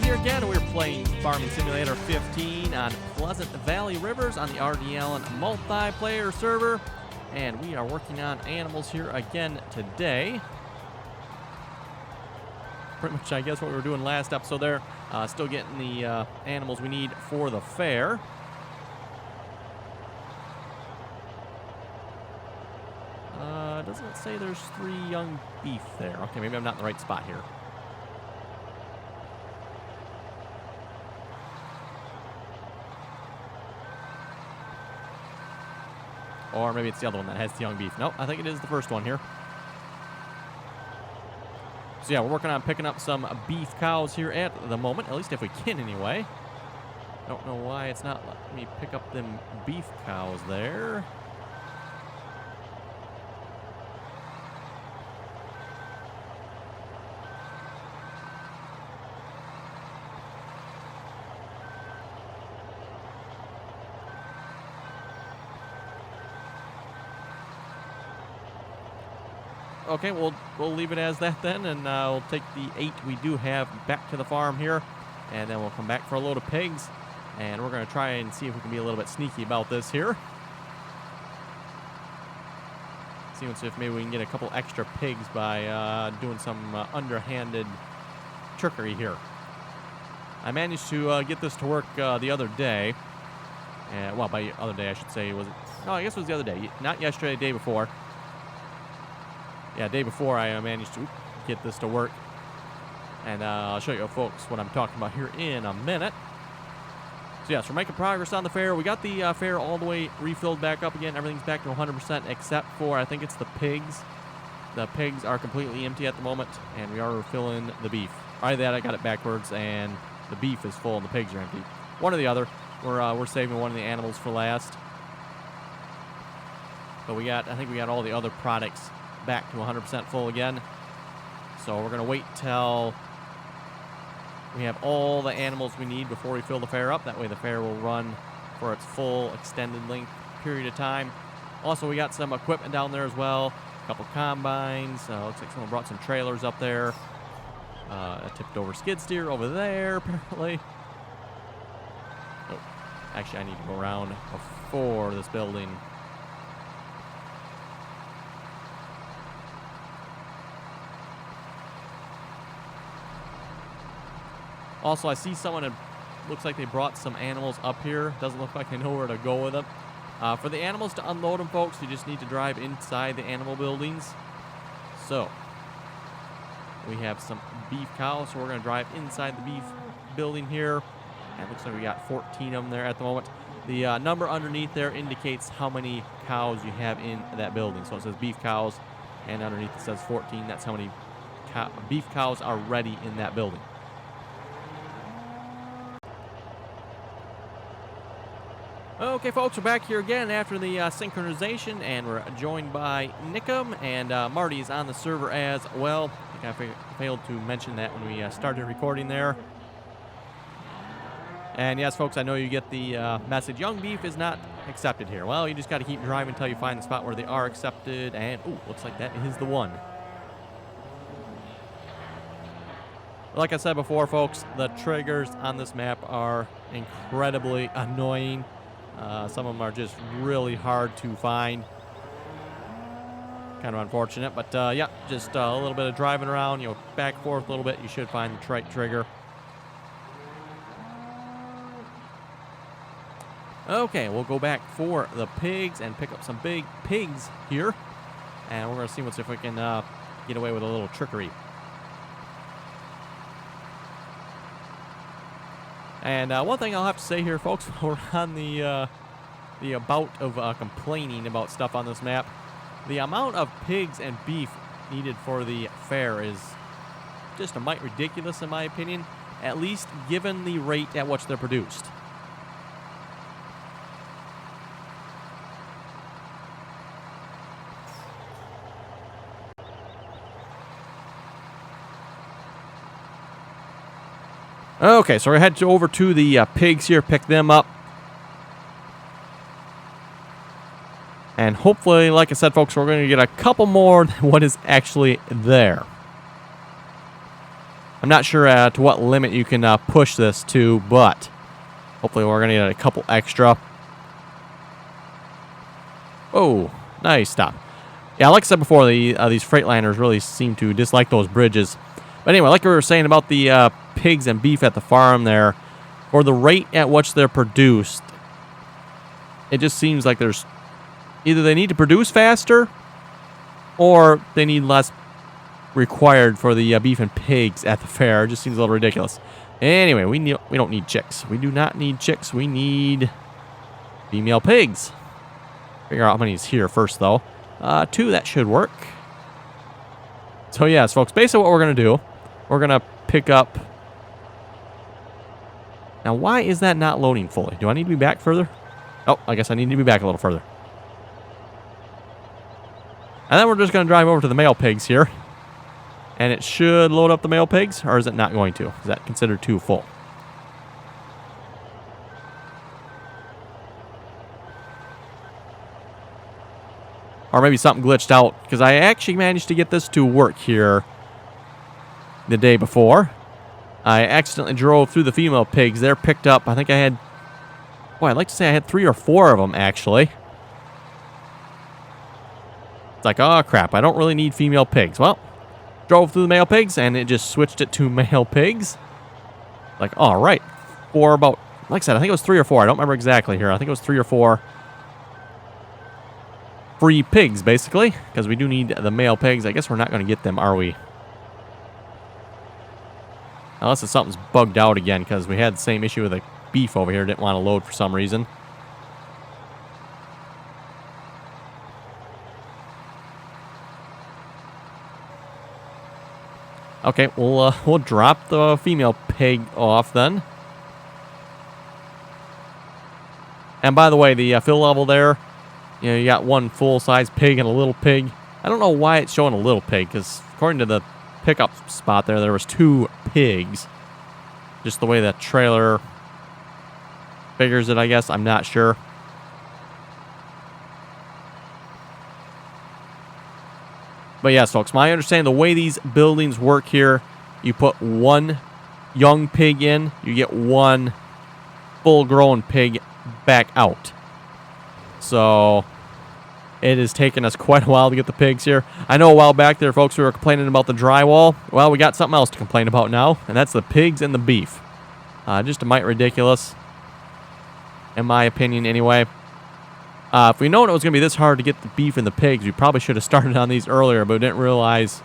Here again, we're playing Farming Simulator 15 on Pleasant Valley Rivers on the RDAllen multiplayer server, and we are working on animals here again today. Pretty much, I guess, what we were doing last episode there. Still getting the animals we need for the fair. Doesn't it say there's 3 young beef there? Okay, maybe I'm not in the right spot here. Or maybe it's the other one that has the young beef. Nope, I think it is the first one here. So yeah, we're working on picking up some beef cows here at the moment. At least if we can anyway. Don't know why it's not letting me pick up them beef cows there. Okay, we'll leave it as that then, and we'll take the 8 we do have back to the farm here, and then we'll come back for a load of pigs, and we're going to try and see if we can be a little bit sneaky about this here. See if maybe we can get a couple extra pigs by doing some underhanded trickery here. I managed to get this to work the other day. Well, by the other day I should say, was it? No, I guess it was the other day. Not yesterday, the day before. Yeah, day before I managed to get this to work. And I'll show you folks what I'm talking about here in a minute. So yes, we're making progress on the fair. We got the fair all the way refilled back up again. Everything's back to 100% except for, I think it's the pigs. The pigs are completely empty at the moment, and we are refilling the beef. Either that, I got it backwards, and the beef is full and the pigs are empty. One or the other. We're saving one of the animals for last. But I think we got all the other products back to 100% full again. So we're going to wait till we have all the animals we need before we fill the fair up. That way the fair will run for its full extended length period of time. Also, we got some equipment down there as well. A couple combines. Looks like someone brought some trailers up there. A tipped over skid steer over there, apparently. Oh, actually, I need to go around before this building. Also, I see someone, looks like they brought some animals up here. Doesn't look like they know where to go with them. For the animals to unload them, folks, you just need to drive inside the animal buildings. So, we have some beef cows, so we're going to drive inside the beef building here. And it looks like we got 14 of them there at the moment. The number underneath there indicates how many cows you have in that building. So it says beef cows, and underneath it says 14. That's how many beef cows are ready in that building. Okay, folks, we're back here again after the synchronization, and we're joined by Nickum, and Marty is on the server as well. I think I failed to mention that when we started recording there. And yes, folks, I know you get the message, young beef is not accepted here. Well, you just got to keep driving until you find the spot where they are accepted, and, ooh, looks like that is the one. Like I said before, folks, the triggers on this map are incredibly annoying. Some of them are just really hard to find. Kind of unfortunate, but yeah, just a little bit of driving around, back and forth a little bit, you should find the right trigger. Okay, we'll go back for the pigs and pick up some big pigs here. And we're going to see if we can get away with a little trickery. And one thing I'll have to say here, folks, we're on the bout of complaining about stuff on this map. The amount of pigs and beef needed for the fair is just a mite ridiculous, in my opinion, at least given the rate at which they're produced. Okay, so we're heading over to the pigs here, pick them up. And hopefully, like I said, folks, we're going to get a couple more than what is actually there. I'm not sure to what limit you can push this to, but hopefully we're going to get a couple extra. Oh, nice stop. Yeah, like I said before, these Freightliners really seem to dislike those bridges. But anyway, like we were saying about the pigs and beef at the farm there, for the rate at which they're produced, it just seems like there's either they need to produce faster or they need less required for the beef and pigs at the fair. It just seems a little ridiculous. Anyway, we don't need chicks. We do not need chicks. We need female pigs. Figure out how many is here first, though. 2, that should work. So, yes, folks, basically what we're going to do, we're going to pick up... Now, why is that not loading fully? Do I need to be back further? Oh, I guess I need to be back a little further. And then we're just going to drive over to the male pigs here. And it should load up the male pigs, or is it not going to? Is that considered too full? Or maybe something glitched out, because I actually managed to get this to work here the day before. I accidentally drove through the female pigs. They're picked up. I think I had... Boy, I'd like to say I had 3 or 4 of them, actually. It's like, oh, crap. I don't really need female pigs. Well, drove through the male pigs, and it just switched it to male pigs. Like, all right. For about... Like I said, I think it was 3 or 4. I don't remember exactly here. I think it was 3 or 4... free pigs, basically, because we do need the male pigs. I guess we're not going to get them, are we? Unless something's bugged out again, because we had the same issue with the beef over here. Didn't want to load for some reason. Okay, we'll drop the female pig off then. And by the way, the fill level there, you know, you got one full-size pig and a little pig. I don't know why it's showing a little pig, because according to the pickup spot there was 2 pigs. Just the way that trailer figures it, I guess. I'm not sure. But yes, folks, my understanding, the way these buildings work here, you put 1 young pig in, you get 1 full-grown pig back out. So... it has taken us quite a while to get the pigs here. I know a while back there, folks, we were complaining about the drywall. Well, we got something else to complain about now, and that's the pigs and the beef. Just a mite ridiculous, in my opinion, anyway. If we known it was going to be this hard to get the beef and the pigs, we probably should have started on these earlier, but we didn't realize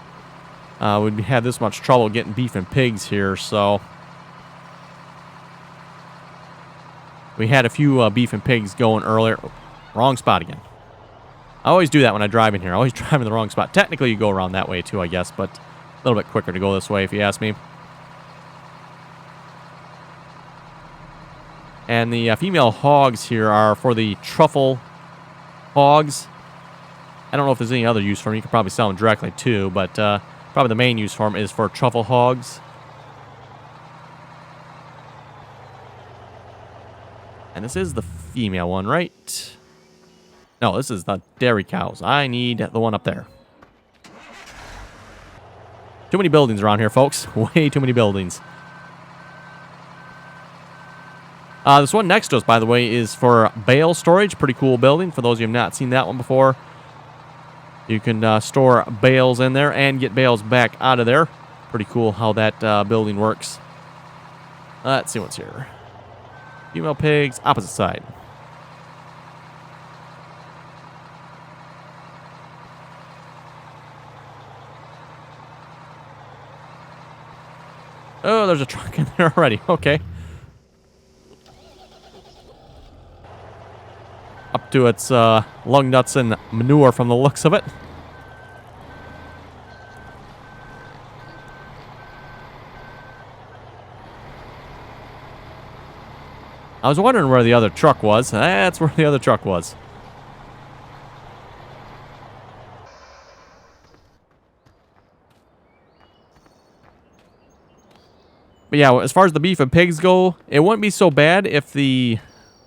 we'd have this much trouble getting beef and pigs here, so... we had a few beef and pigs going earlier. Wrong spot again. I always do that when I drive in here. I always drive in the wrong spot. Technically, you go around that way too, I guess, but a little bit quicker to go this way, if you ask me. And the female hogs here are for the truffle hogs. I don't know if there's any other use for them. You could probably sell them directly too, but probably the main use for them is for truffle hogs. And this is the female one, right? No, this is the dairy cows. I need the one up there. Too many buildings around here, folks. Way too many buildings. This one next to us, by the way, is for bale storage. Pretty cool building. For those of you who have not seen that one before, you can store bales in there and get bales back out of there. Pretty cool how that building works. Let's see what's here. Female pigs, opposite side. Oh, there's a truck in there already. Okay. Up to its lung nuts and manure from the looks of it. I was wondering where the other truck was. That's where the other truck was. But yeah, as far as the beef and pigs go, it wouldn't be so bad if the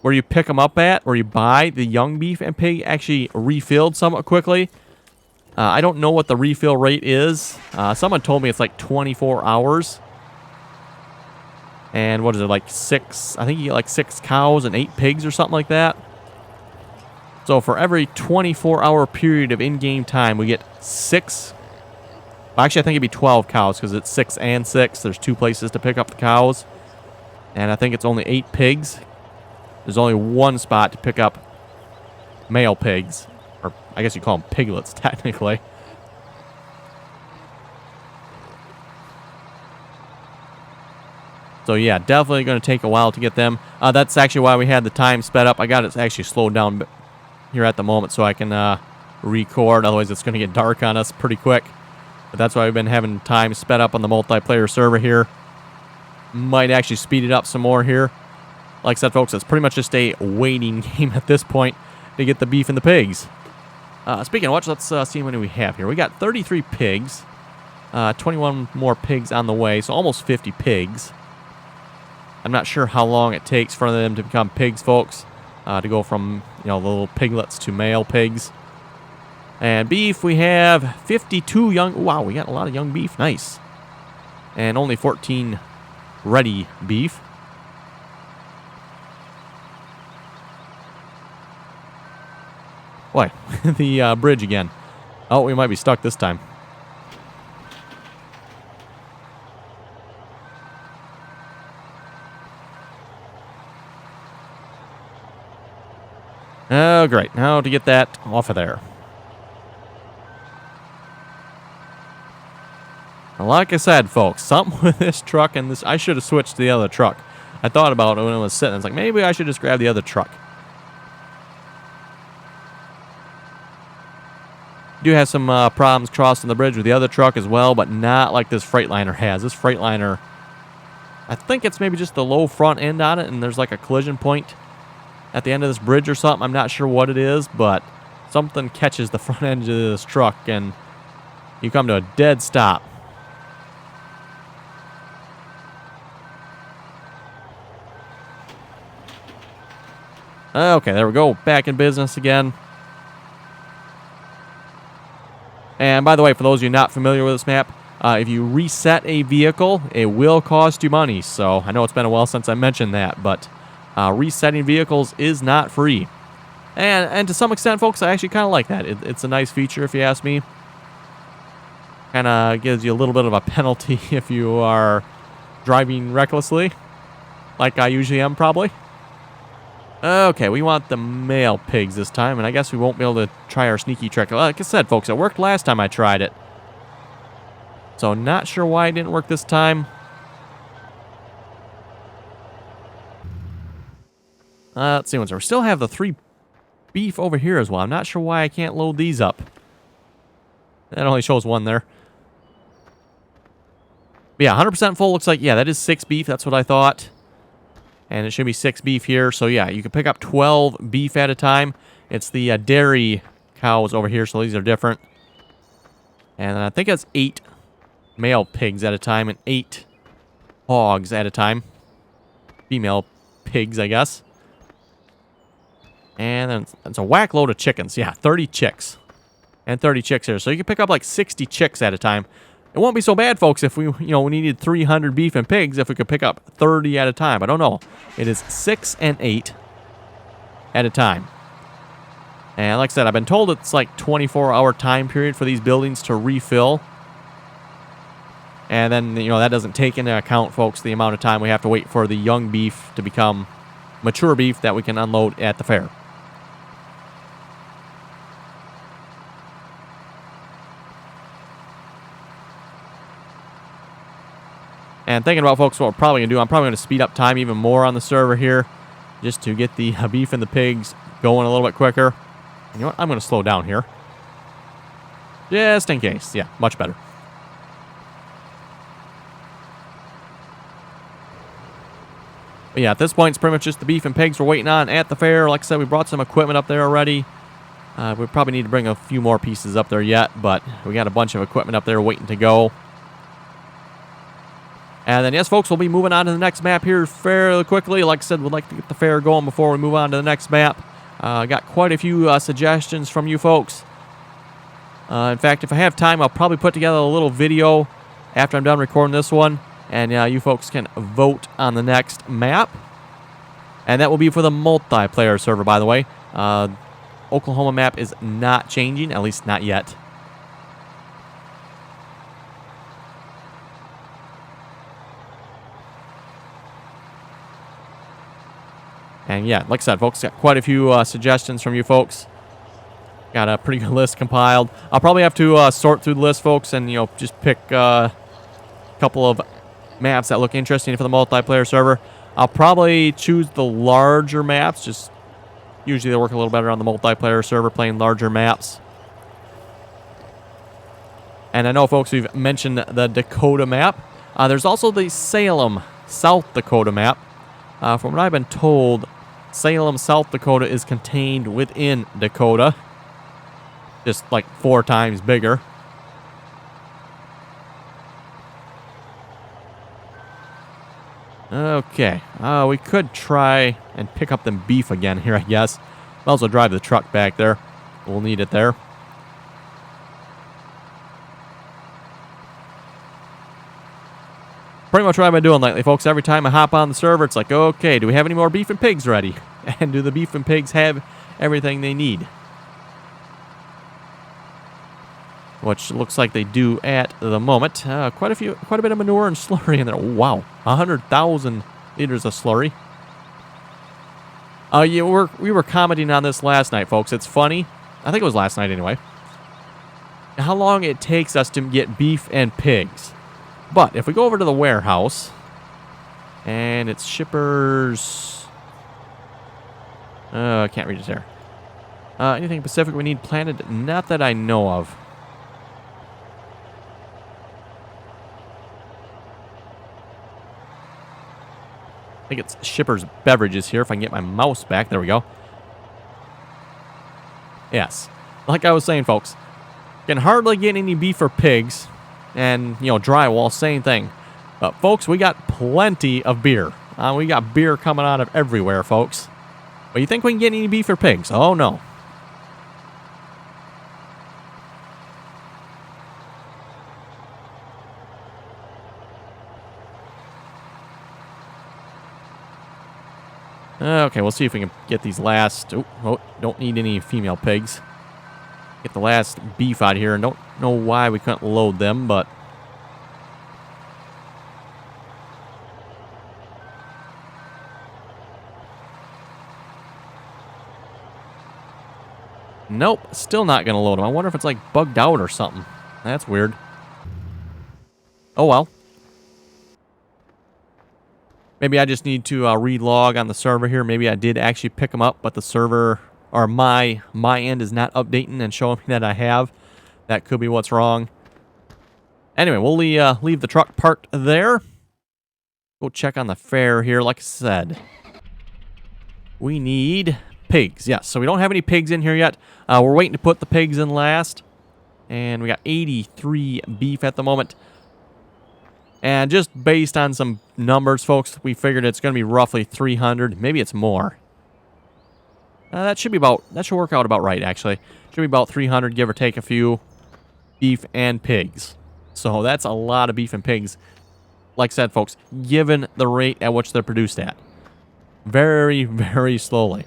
where you pick them up at, where you buy the young beef and pig, actually refilled somewhat quickly. I don't know what the refill rate is. Someone told me it's like 24 hours. And what is it, like 6? I think you get like 6 cows and 8 pigs or something like that. So for every 24-hour period of in-game time, we get 6. Well, actually, I think it'd be 12 cows because it's 6 and 6. There's 2 places to pick up the cows. And I think it's only 8 pigs. There's only 1 spot to pick up male pigs. Or I guess you call them piglets, technically. So yeah, definitely going to take a while to get them. That's actually why we had the time sped up. I got it actually slowed down here at the moment so I can record. Otherwise, it's going to get dark on us pretty quick. But that's why we've been having time sped up on the multiplayer server here. Might actually speed it up some more here. Like I said, folks, it's pretty much just a waiting game at this point to get the beef and the pigs. Speaking of which, let's see how many we have here. We got 33 pigs. 21 more pigs on the way, so almost 50 pigs. I'm not sure how long it takes for them to become pigs, folks. To go from, the little piglets to male pigs. And beef, we have 52 young... Wow, we got a lot of young beef. Nice. And only 14 ready beef. Boy, the bridge again. Oh, we might be stuck this time. Oh, great. Now to get that off of there. Now, like I said, folks, something with this truck and this... I should have switched to the other truck. I thought about it when it was sitting. It's like, maybe I should just grab the other truck. Do have some problems crossing the bridge with the other truck as well, but not like this Freightliner has. This Freightliner, I think it's maybe just the low front end on it, and there's like a collision point at the end of this bridge or something. I'm not sure what it is, but something catches the front end of this truck, and you come to a dead stop. Okay, there we go. Back in business again. And by the way, for those of you not familiar with this map, if you reset a vehicle, it will cost you money. So I know it's been a while since I mentioned that, but resetting vehicles is not free. And to some extent, folks, I actually kind of like that. It's a nice feature, if you ask me. Kind of gives you a little bit of a penalty if you are driving recklessly, like I usually am, probably. Okay, we want the male pigs this time, and I guess we won't be able to try our sneaky trick. Like I said, folks, it worked last time I tried it. So not sure why it didn't work this time. Let's see what's there. We still have the 3 beef over here as well. I'm not sure why I can't load these up. That only shows 1 there. But yeah, 100% full looks like, yeah, that is 6 beef. That's what I thought. And it should be 6 beef here. So yeah, you can pick up 12 beef at a time. It's the dairy cows over here, so these are different. And I think it's 8 male pigs at a time and 8 hogs at a time. Female pigs, I guess. And then it's a whack load of chickens. Yeah, 30 chicks. And 30 chicks here. So you can pick up like 60 chicks at a time. It won't be so bad, folks, if we needed 300 beef and pigs, if we could pick up 30 at a time. I don't know. It is 6 and 8 at a time. And like I said, I've been told it's like 24-hour time period for these buildings to refill. And then, that doesn't take into account, folks, the amount of time we have to wait for the young beef to become mature beef that we can unload at the fair. And thinking about, folks, what we're probably going to do, I'm probably going to speed up time even more on the server here just to get the beef and the pigs going a little bit quicker. You know what? I'm going to slow down here. Just in case. Yeah, much better. But yeah, at this point, it's pretty much just the beef and pigs we're waiting on at the fair. Like I said, we brought some equipment up there already. We probably need to bring a few more pieces up there yet, but we got a bunch of equipment up there waiting to go. And then, yes, folks, we'll be moving on to the next map here fairly quickly. Like I said, we'd like to get the fair going before we move on to the next map. Got quite a few suggestions from you folks. In fact, if I have time, I'll probably put together a little video after I'm done recording this one. And you folks can vote on the next map. And that will be for the multiplayer server, by the way. Oklahoma map is not changing, at least not yet. And yeah, like I said, folks, got quite a few suggestions from you folks. Got a pretty good list compiled. I'll probably have to sort through the list, folks, and just pick a couple of maps that look interesting for the multiplayer server. I'll probably choose the larger maps. Just usually they work a little better on the multiplayer server, playing larger maps. And I know, folks, we've mentioned the Dakota map. There's also the Salem, South Dakota map. From what I've been told, Salem, South Dakota is contained within Dakota. Just like 4 times bigger. Okay. We could try and pick up them beef again here, I guess. Might as well drive the truck back there. We'll need it there. Pretty much what I've been doing lately, folks. Every time I hop on the server, it's like, okay, do we have any more beef and pigs ready? And do the beef and pigs have everything they need? Which looks like they do at the moment. Quite a bit of manure and slurry in there. Wow, 100,000 liters of slurry. Yeah, we were commenting on this last night, folks. It's funny. I think it was last night anyway. How long it takes us to get beef and pigs. But if we go over to the warehouse, and it's shippers. I can't read it there. Anything Pacific we need planted? Not that I know of. I think it's shippers beverages here. If I can get my mouse back, there we go. Yes, like I was saying, folks, can hardly get any beef or pigs. And, drywall, same thing. But, folks, we got plenty of beer. We got beer coming out of everywhere, folks. But you think we can get any beef or pigs? Oh, no. Okay, we'll see if we can get these last... Oh, don't need any female pigs. Get the last beef out here, and don't know why we couldn't load them, but... Nope, still not going to load them. I wonder if it's, like, bugged out or something. That's weird. Oh, well. Maybe I just need to relog on the server here. Maybe I did actually pick them up, but the server... or my end is not updating and showing me that I have. That could be what's wrong. Anyway, we'll leave the truck parked there. Go check on the fare here. Like I said, we need pigs. Yes, so we don't have any pigs in here yet. We're waiting to put the pigs in last. And we got 83 beef at the moment. And just based on some numbers, folks, we figured it's going to be roughly 300. Maybe it's more. That should work out about right, actually. Should be about 300, give or take a few, beef and pigs. So that's a lot of beef and pigs. Like I said, folks, given the rate at which they're produced at. Very, very slowly.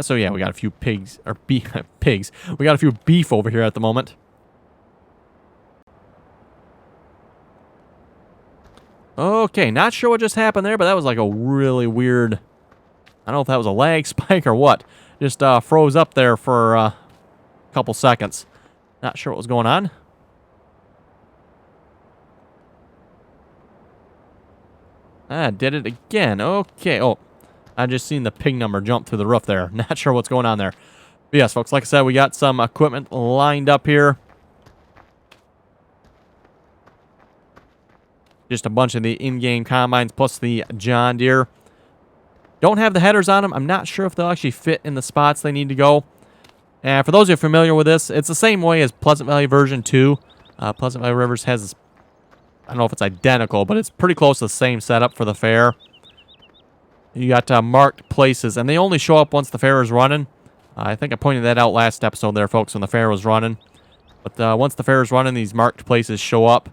So yeah, we got a few pigs, or pigs. We got a few beef over here at the moment. Okay, not sure what just happened there, but that was like a really weird... I don't know if that was a lag spike or what. Just froze up there for a couple seconds. Not sure what was going on. Did it again. Okay. Oh, I just seen the pig number jump through the roof there. Not sure what's going on there. But yes, folks, like I said, we got some equipment lined up here. Just a bunch of the in-game combines plus the John Deere. Don't have the headers on them. I'm not sure if they'll actually fit in the spots they need to go. And for those who are familiar with this, it's the same way as Pleasant Valley version 2. Pleasant Valley Rivers has, I don't know if it's identical, but it's pretty close to the same setup for the fair. You got marked places, and they only show up once the fair is running. I think I pointed that out last episode there, folks, when the fair was running. But once the fair is running, these marked places show up.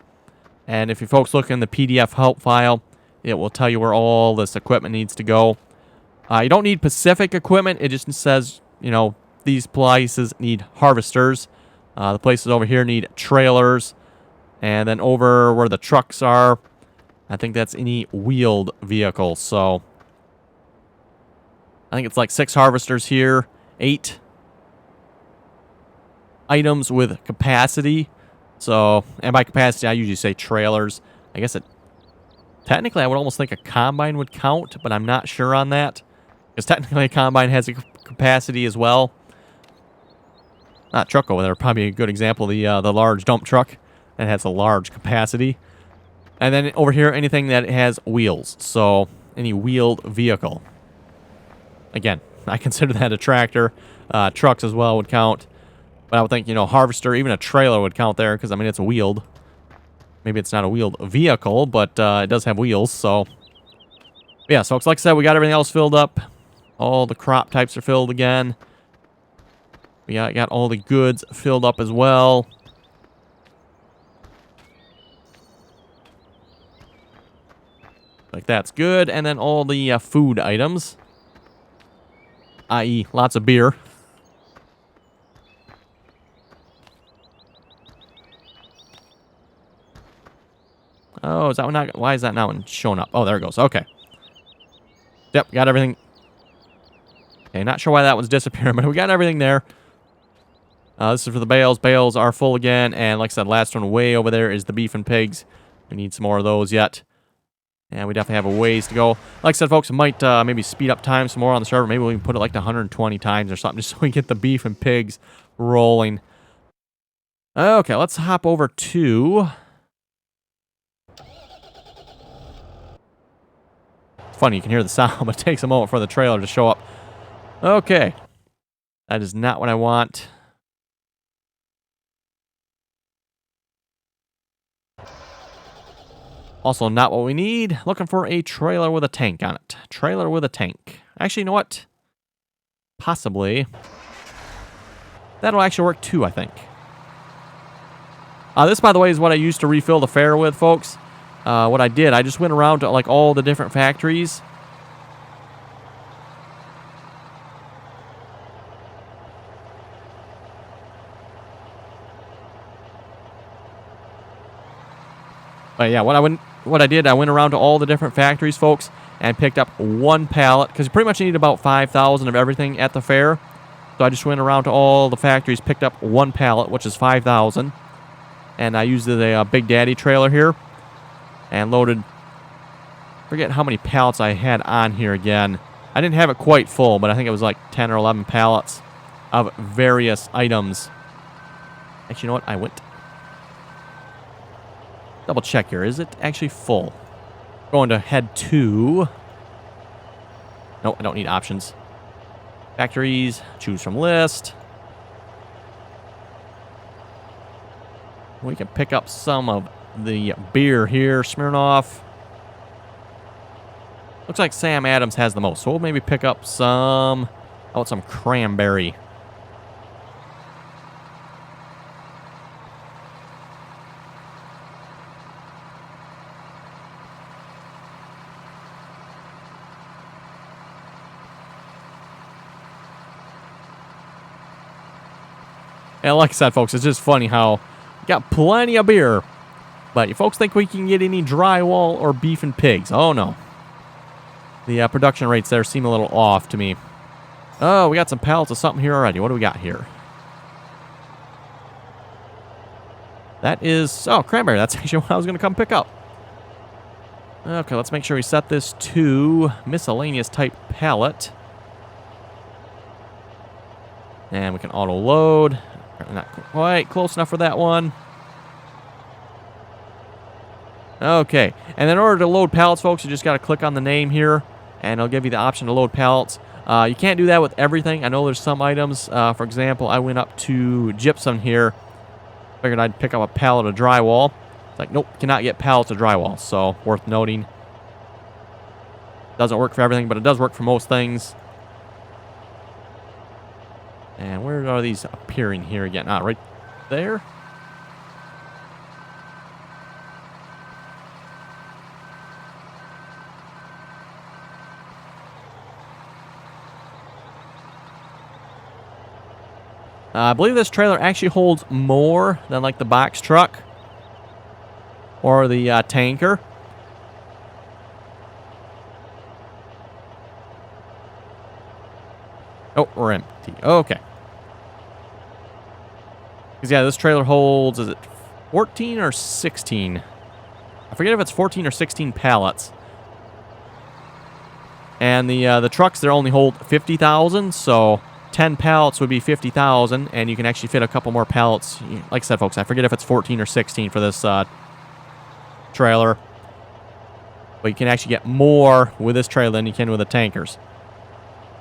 And if you folks look in the PDF help file, it will tell you where all this equipment needs to go. You don't need Pacific equipment. It just says, you know, these places need harvesters. The places over here need trailers. And then over where the trucks are, I think that's any wheeled vehicle. So I think it's like 6 harvesters here, 8 items with capacity. So, and by capacity, I usually say trailers. I guess technically, I would almost think a combine would count, but I'm not sure on that. Because technically, a combine has a capacity as well. That truck over there, probably a good example. The large dump truck that has a large capacity. And then over here, anything that has wheels. So, any wheeled vehicle. Again, I consider that a tractor. Trucks as well would count. But I would think, you know, harvester, even a trailer would count there. Because, I mean, it's a wheeled. Maybe it's not a wheeled vehicle, but it does have wheels. So, yeah, so like I said, we got everything else filled up. All the crop types are filled again. We got all the goods filled up as well. Like that's good. And then all the food items. I.e. lots of beer. Oh, is that one not... Why is that not one showing up? Oh, there it goes. Okay. Yep, got everything. Okay, not sure why that one's disappearing, but we got everything there. This is for the bales. Bales are full again. And like I said, last one way over there is the beef and pigs. We need some more of those yet. And we definitely have a ways to go. Like I said, folks, we might maybe speed up time some more on the server. Maybe we can put it like to 120 times or something just so we get the beef and pigs rolling. Okay, let's hop over to... It's funny, you can hear the sound, but it takes a moment for the trailer to show up. Okay. That is not what I want. Also not what we need. Looking for a trailer with a tank on it. Trailer with a tank. Actually, you know what? Possibly. That'll actually work too, I think. This, by the way, is what I used to refill the fair with, folks. What I did, I just went around to like all the different factories. But yeah, what I did, I went around to all the different factories, folks, and picked up 1 pallet, because you pretty much need about 5,000 of everything at the fair. So I just went around to all the factories, picked up 1 pallet, which is 5,000. And I used the Big Daddy trailer here, and loaded, forget how many pallets I had on here again. I didn't have it quite full, but I think it was like 10 or 11 pallets of various items. Actually, you know what? I went... Double check here. Is it actually full? Going to head to... Nope, I don't need options. Factories. Choose from list. We can pick up some of the beer here. Smirnoff. Looks like Sam Adams has the most. So we'll maybe pick up some... How about some cranberry? And like I said, folks, it's just funny how you got plenty of beer, but you folks think we can get any drywall or beef and pigs? Oh, no. The production rates there seem a little off to me. Oh, we got some pallets of something here already. What do we got here? That is... Oh, cranberry. That's actually what I was going to come pick up. Okay, let's make sure we set this to miscellaneous type pallet. And we can auto-load. Not quite close enough for that one. Okay. And in order to load pallets, folks, you just got to click on the name here, and it'll give you the option to load pallets. You can't do that with everything. I know there's some items. For example, I went up to gypsum here, Figured I'd pick up a pallet of drywall. It's like, nope, cannot get pallets of drywall. So, worth noting. Doesn't work for everything, but it does work for most things. And where are these appearing here again? Ah, right there. I believe this trailer actually holds more than like the box truck or the tanker. Oh, we're empty. Okay. Because, yeah, this trailer holds, is it 14 or 16? I forget if it's 14 or 16 pallets. And the trucks, they only hold 50,000, so 10 pallets would be 50,000, and you can actually fit a couple more pallets. Like I said, folks, I forget if it's 14 or 16 for this trailer. But you can actually get more with this trailer than you can with the tankers.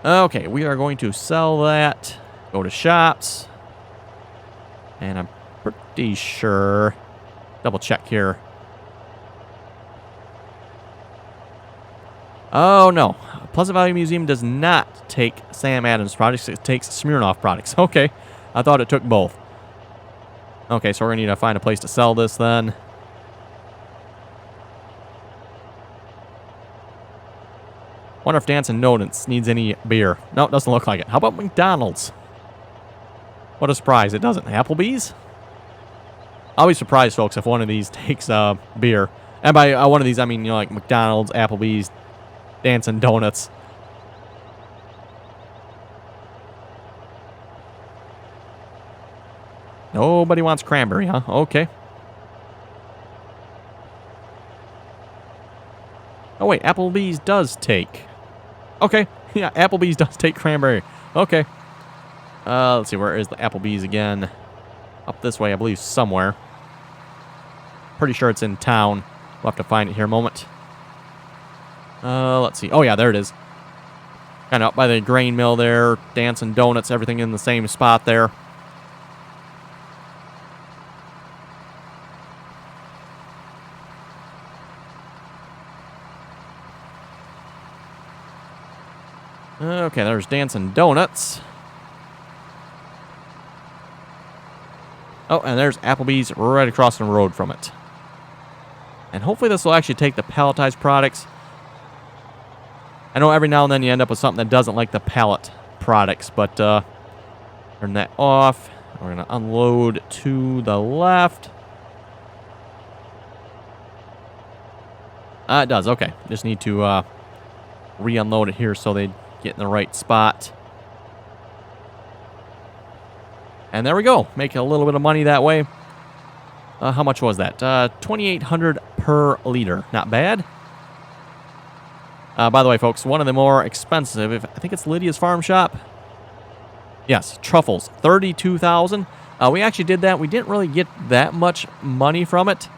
Okay, we are going to sell that. Go to shops. And I'm pretty sure... Double check here. Oh, no. Pleasant Valley Museum does not take Sam Adams products. It takes Smirnoff products. Okay. I thought it took both. Okay, so we're going to need to find a place to sell this then. Wonder if Dancing Donuts needs any beer. No, it doesn't look like it. How about McDonald's? What a surprise. It doesn't. Applebee's? I'll be surprised, folks, if one of these takes beer. And by one of these, I mean, you know, like McDonald's, Applebee's, Dancing Donuts. Nobody wants cranberry, huh? Okay. Oh, wait. Applebee's does take... Okay. Yeah, Applebee's does take cranberry. Okay. Let's see. Where is the Applebee's again? Up this way, I believe, somewhere. Pretty sure it's in town. We'll have to find it here a moment. Let's see. Oh, yeah, there it is. Kind of up by the grain mill there. Dancing Donuts, everything in the same spot there. Okay, there's Dancing Donuts. Oh, and there's Applebee's right across the road from it. And hopefully this will actually take the palletized products. I know every now and then you end up with something that doesn't like the pallet products, but turn that off. We're going to unload to the left. It does, okay. Just need to re-unload it here so they get in the right spot. And there we go. Make a little bit of money that way. How much was that? $2,800 per liter. Not bad. By the way, folks, one of the more expensive, I think it's Lydia's Farm Shop. Yes, truffles, $32,000. We actually did that. We didn't really get that much money from it.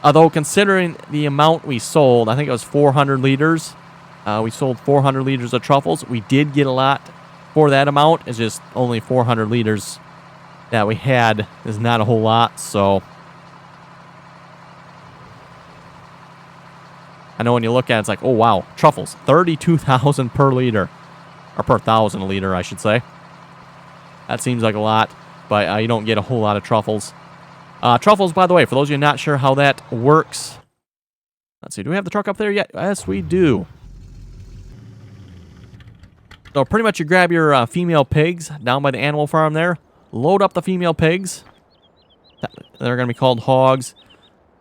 Although, considering the amount we sold, I think it was 400 liters. We sold 400 liters of truffles. We did get a lot for that amount. It's just only 400 liters that we had is not a whole lot, so... I know when you look at it, it's like, oh, wow, truffles, $32,000 per liter. Or per 1,000 a liter, I should say. That seems like a lot, but you don't get a whole lot of truffles. Truffles, by the way, for those of you not sure how that works. Let's see, do we have the truck up there yet? Yes, we do. So pretty much you grab your female pigs down by the animal farm there. Load up the female pigs. They're going to be called hogs.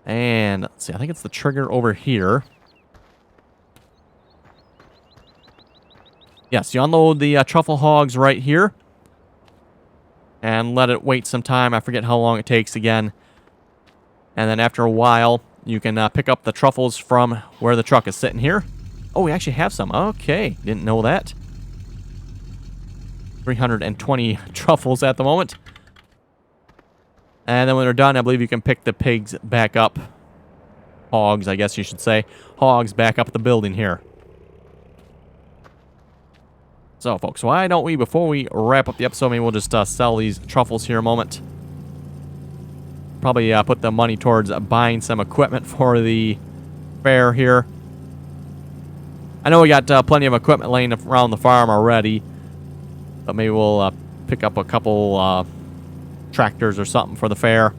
And let's see, I think it's the trigger over here. Yes, you unload the truffle hogs right here. And let it wait some time. I forget how long it takes again. And then after a while, you can pick up the truffles from where the truck is sitting here. Oh, we actually have some. Okay, didn't know that. 320 truffles at the moment. And then when they're done, I believe you can pick the pigs back up. Hogs, I guess you should say. Hogs back up the building here. So, folks, why don't we, before we wrap up the episode, maybe we'll just sell these truffles here a moment. Probably put the money towards buying some equipment for the fair here. I know we got plenty of equipment laying around the farm already, but maybe we'll pick up a couple tractors or something for the fair.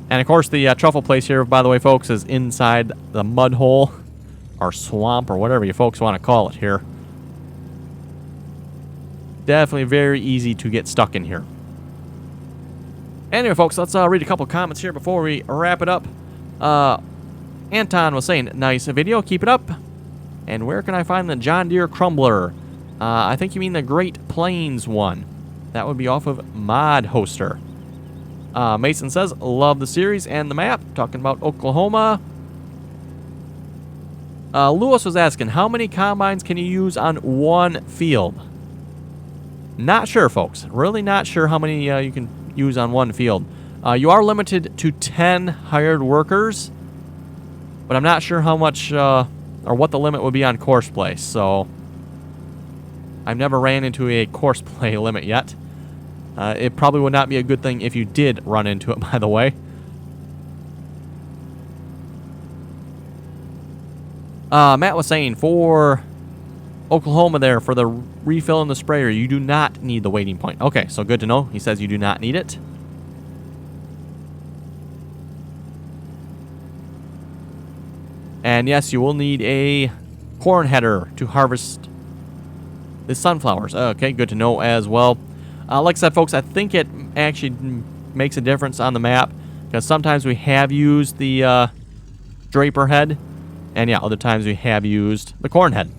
And, of course, the truffle place here, by the way, folks, is inside the mud hole or swamp or whatever you folks want to call it here. Definitely very easy to get stuck in here. Anyway, folks, let's read a couple comments here before we wrap it up. Anton was saying, nice video, keep it up. And where can I find the John Deere Crumbler? I think you mean the Great Plains one. That would be off of Mod Hoster. Mason says, love the series and the map. Talking about Oklahoma. Lewis was asking, how many combines can you use on one field? Not sure, folks. Really not sure how many you can use on one field. You are limited to 10 hired workers, but I'm not sure how much or what the limit would be on course play. So I've never ran into a course play limit yet. It probably would not be a good thing if you did run into it, by the way. Matt was saying for Oklahoma there, for the refill in the sprayer, you do not need the waiting point. Okay, so good to know. He says you do not need it. And yes, you will need a corn header to harvest the sunflowers. Okay, good to know as well. Like I said, folks, I think it actually makes a difference on the map, because sometimes we have used the draper head, and yeah, other times we have used the corn head.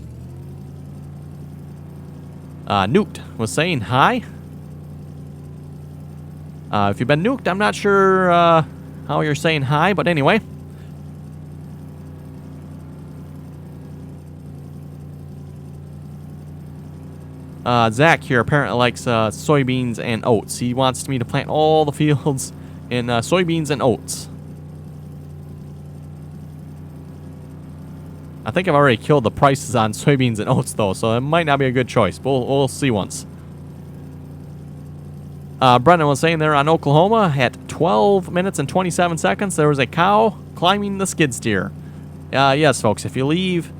Nuked was saying hi. If you've been nuked, I'm not sure how you're saying hi, but anyway. Zach here apparently likes soybeans and oats. He wants me to plant all the fields in soybeans and oats. I think I've already killed the prices on soybeans and oats, though, so it might not be a good choice. We'll see once. Brendan was saying there on Oklahoma, at 12 minutes and 27 seconds, there was a cow climbing the skid steer. Yes, folks, if you leave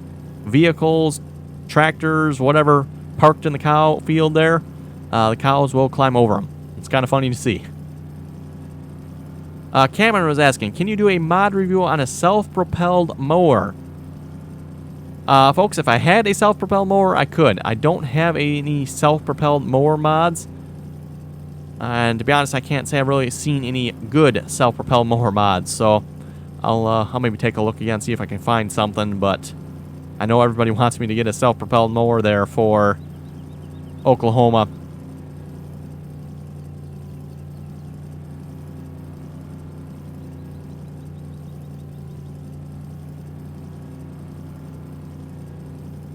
vehicles, tractors, whatever, parked in the cow field there, the cows will climb over them. It's kind of funny to see. Cameron was asking, can you do a mod review on a self-propelled mower? Folks, if I had a self-propelled mower, I could. I don't have any self-propelled mower mods. And to be honest, I can't say I've really seen any good self-propelled mower mods. So I'll maybe take a look again, see if I can find something. But I know everybody wants me to get a self-propelled mower there for Oklahoma.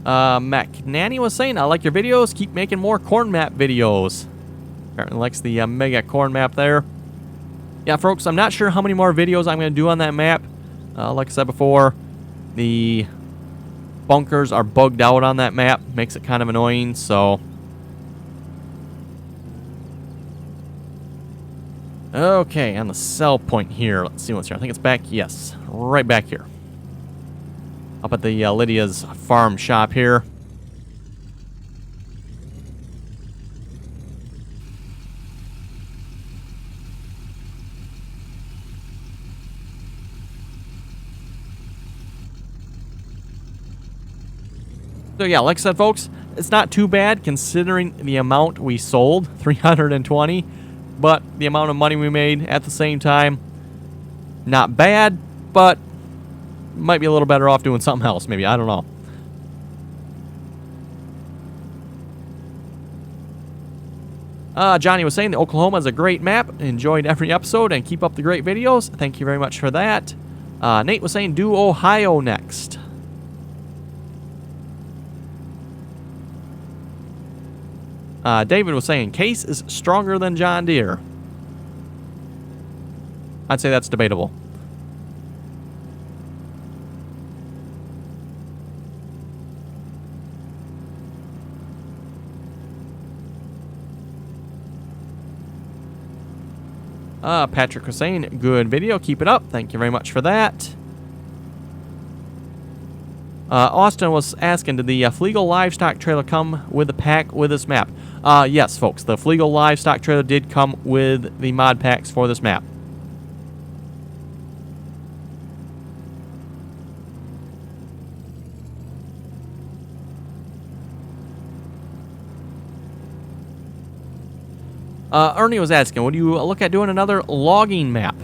McNanny was saying, I like your videos. Keep making more corn map videos. Apparently likes the mega corn map there. Yeah, folks, I'm not sure how many more videos I'm going to do on that map. Like I said before, the bunkers are bugged out on that map. Makes it kind of annoying, so. Okay, on the sell point here. Let's see what's here. I think it's back. Yes, right back here. Up at the Lydia's farm shop here. So yeah, like I said, folks, it's not too bad considering the amount we sold, 320, but the amount of money we made at the same time, not bad, but might be a little better off doing something else, maybe. I don't know. Johnny was saying that Oklahoma is a great map. Enjoyed every episode and keep up the great videos. Thank you very much for that. Nate was saying do Ohio next. David was saying Case is stronger than John Deere. I'd say that's debatable. Patrick was saying, good video, keep it up. Thank you very much for that. Austin was asking, did the Fleagle livestock trailer come with a pack with this map? Yes, folks, the Fleagle livestock trailer did come with the mod packs for this map. Ernie was asking, would you look at doing another logging map?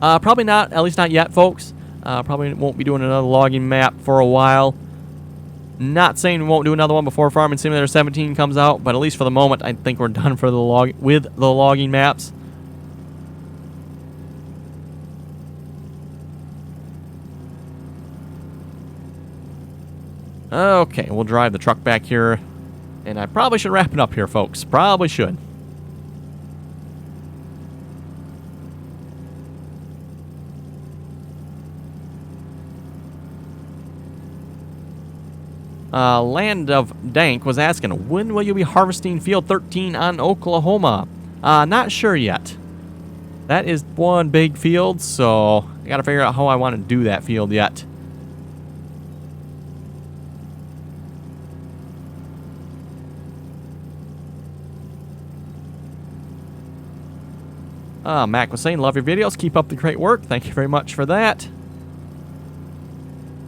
Probably not, at least not yet, folks. Probably won't be doing another logging map for a while. Not saying we won't do another one before Farming Simulator 17 comes out, but at least for the moment, I think we're done for the logging maps. Okay, we'll drive the truck back here, and I probably should wrap it up here, folks. Probably should. Land of Dank was asking, when will you be harvesting Field 13 on Oklahoma? Not sure yet. That is one big field, so I gotta figure out how I want to do that field yet. Mac was saying, love your videos, keep up the great work. Thank you very much for that.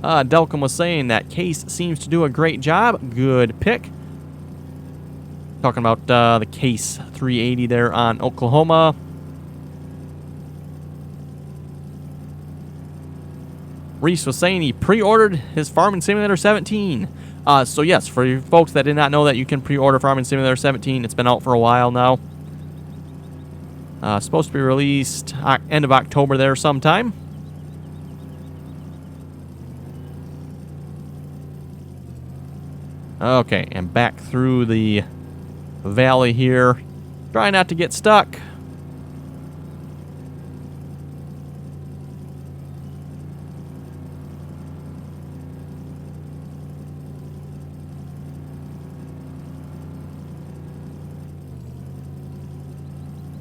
Delcom was saying that Case seems to do a great job. Good pick. Talking about the Case 380 there on Oklahoma. Reese was saying he pre-ordered his Farming Simulator 17. So yes, for you folks that did not know that, you can pre-order Farming Simulator 17. It's been out for a while now. Supposed to be released end of October there sometime. Okay, and back through the valley here. Try not to get stuck.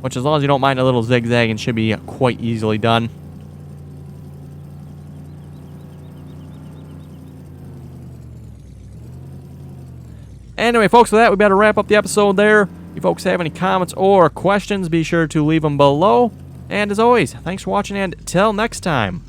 Which, as long as you don't mind a little zigzagging, should be quite easily done. Anyway, folks, with that, we better wrap up the episode there. If you folks have any comments or questions, be sure to leave them below. And as always, thanks for watching, and till next time.